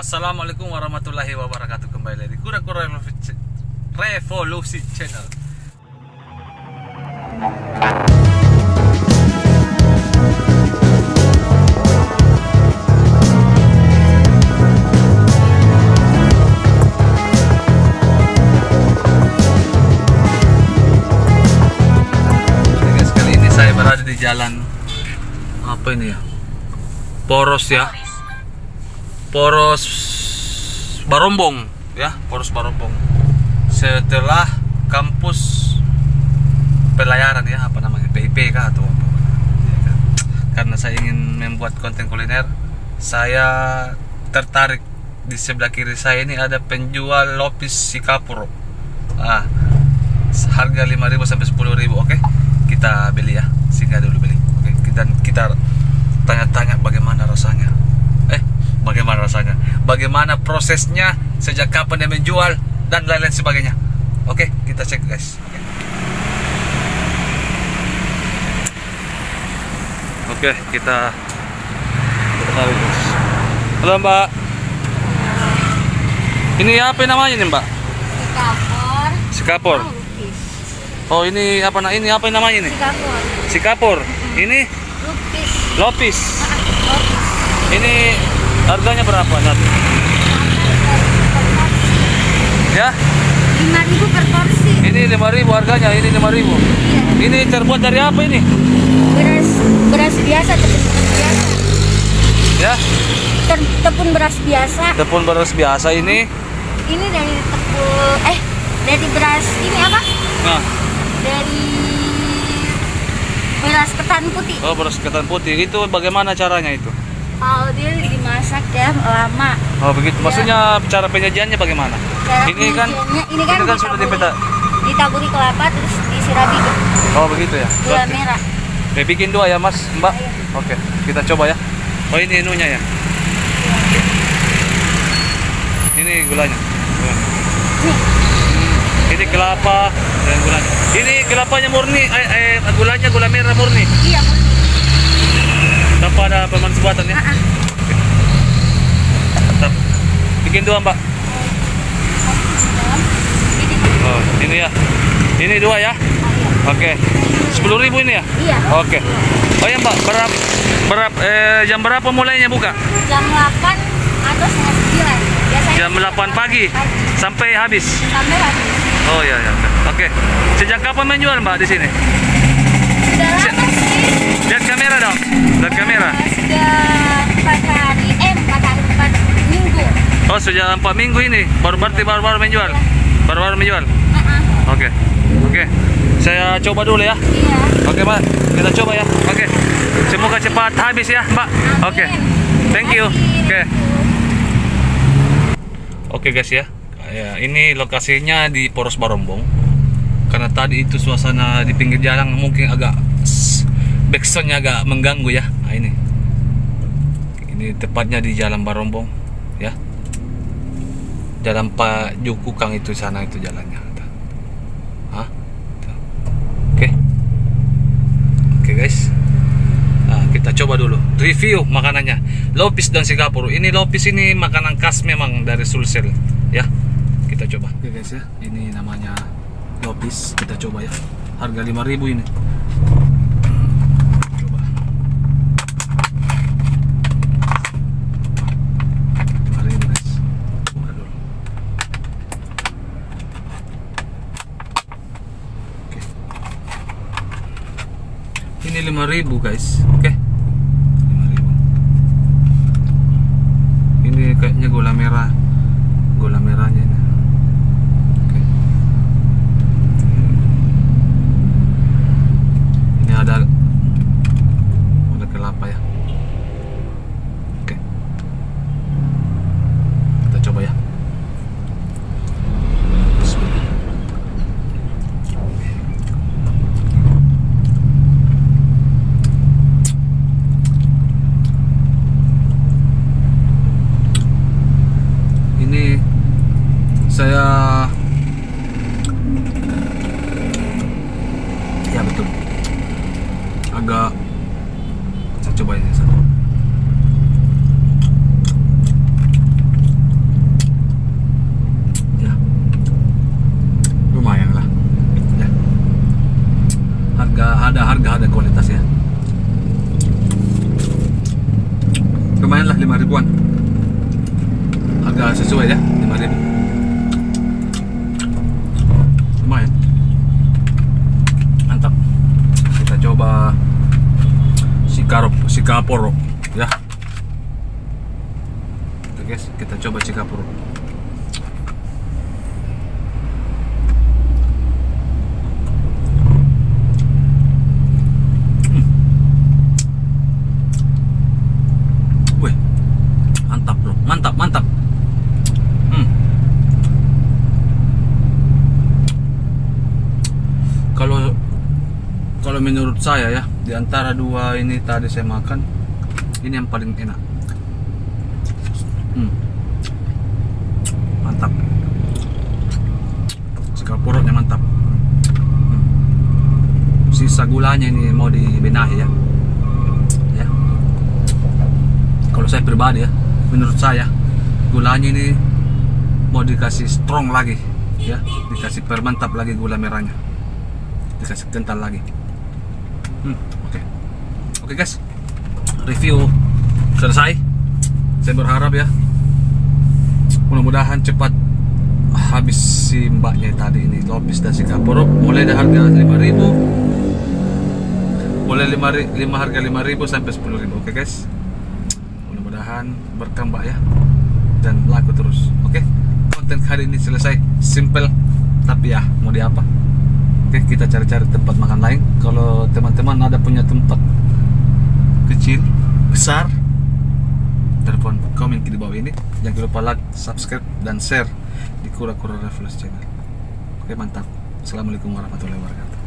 Assalamualaikum warahmatullahi wabarakatuh. Kembali lagi Kura-Kura Revolusi Channel. Guys, kali ini saya berada di jalan apa ini ya? Poros ya. Poros Barombong ya, Poros Barombong. Setelah kampus pelayaran ya, apa namanya, PIP kah atau apa? Ya, kan? Karena saya ingin membuat konten kuliner, saya tertarik di sebelah kiri saya ini ada penjual lopis Sikapur. Harga 5.000 sampai 10.000. Oke, kita beli ya. Singgah dulu beli. Oke, kita tanya-tanya bagaimana rasanya. Bagaimana rasanya, bagaimana prosesnya, sejak kapan dia menjual, dan lain-lain sebagainya. Oke, kita cek guys. Oke, kita taruh guys. Halo Mbak, ini apa namanya nih Mbak? Sikapur. Oh, ini apa namanya ini? Sikapur. Ini lopis. Ini harganya berapa satu? Ya? 5.000 per porsi. Ini 5.000 harganya, ini 5.000. Iya. Ini terbuat dari apa ini? Beras biasa, tepung biasa. Ya? Tepung beras biasa. Tepung beras biasa ini. Ini dari dari beras ini apa? Nah. Dari beras ketan putih. Oh, beras ketan putih. Itu bagaimana caranya itu? Kalau dia dimasak ya lama. Oh, begitu. Ya. Maksudnya cara penyajiannya bagaimana? Ini kan sudah ditaburi kelapa terus disirabi Oh, begitu ya. gula merah. Bikin 2 ya, Mas, Mbak. Ayo. Oke, kita coba ya. Oh, ini ininya ya. Ini gulanya. Nih. Ini kelapa dan gulanya. Ini kelapanya murni, gulanya gula merah murni. Iya, murni. Tanpa ada pemanis buatan ya. Oke. Mantap. Bikin 2 Mbak. Oh, ini ya. Ini 2 ya. Oke. 10.000 ini ya? Iya. Oke. Oh ya Mbak, jam berapa mulainya buka? Jam 8 atau setengah 9. Biasanya Jam 8 pagi sampai habis. sampai habis. Oh iya ya. Oke. Sejak kapan menjual Mbak di sini? Sudah lama sih. Lihat kamera dong. Lihat kamera. Sudah 4 minggu. Oh, sudah 4 minggu ini. Baru menjual. Baru menjual. Oke. Oke. Saya coba dulu ya. Iya. Oke, Mbak. Kita coba ya. Oke. Semoga cepat habis ya, Mbak. Oke. Thank you. Oke. Oke guys ya. Ini lokasinya di Poros Barombong. Karena tadi itu suasana di pinggir jalan mungkin agak backsoundnya agak mengganggu ya. Nah, ini tepatnya di Jalan Barombong ya. Jalan Pak Jukukang itu sana itu jalannya. Hah? Oke. Oke guys. Nah, kita coba dulu review makanannya. Lopis dan Sikapur. Ini lopis ini makanan khas memang dari Sulsel ya. Kita coba. Oke guys ya. Ini namanya lopis. Kita coba ya. Harga 5.000 ini. Coba. 5.000 guys. Buka dulu. Oke. Ini 5.000 guys. Oke. 5.000. Ini kayaknya gula merah. Gula merahnya ini. Oke. Ini ada kelapa ya. Oke. Kita coba ya. Bismillah. Ini saya ya betul agak, saya coba ini satu. udah sesuai ya, 5.000. Lumayan. Mantap. Kita coba Sikaporo ya. Oke guys, kita coba Sikaporo. Wih, mantap bro, mantap. Kalau menurut saya ya, di antara dua ini tadi saya makan, ini yang paling enak. Mantap. Sikaporonya mantap. Sisa gulanya ini mau dibenahi ya. Ya. Kalau saya pribadi ya, menurut saya gulanya ini mau dikasih strong lagi ya, dikasih permantap lagi gula merahnya, dikasih kental lagi. Oke guys, review selesai. Saya berharap ya, mudah-mudahan cepat habis si mbaknya tadi ini, Lopis dan Sikaporo. Mulai dari harga 5.000, mulai 5 harga 5.000 sampai 10.000. Oke guys, mudah-mudahan berkembang ya dan laku terus. Oke, konten hari ini selesai, simple tapi ya mau diapa. Oke, kita cari-cari tempat makan lain. Kalau teman-teman ada punya tempat kecil, besar, telepon, komen di bawah ini. Jangan lupa like, subscribe, dan share di Kura-Kura Reviews channel. Oke, mantap. Assalamualaikum warahmatullahi wabarakatuh.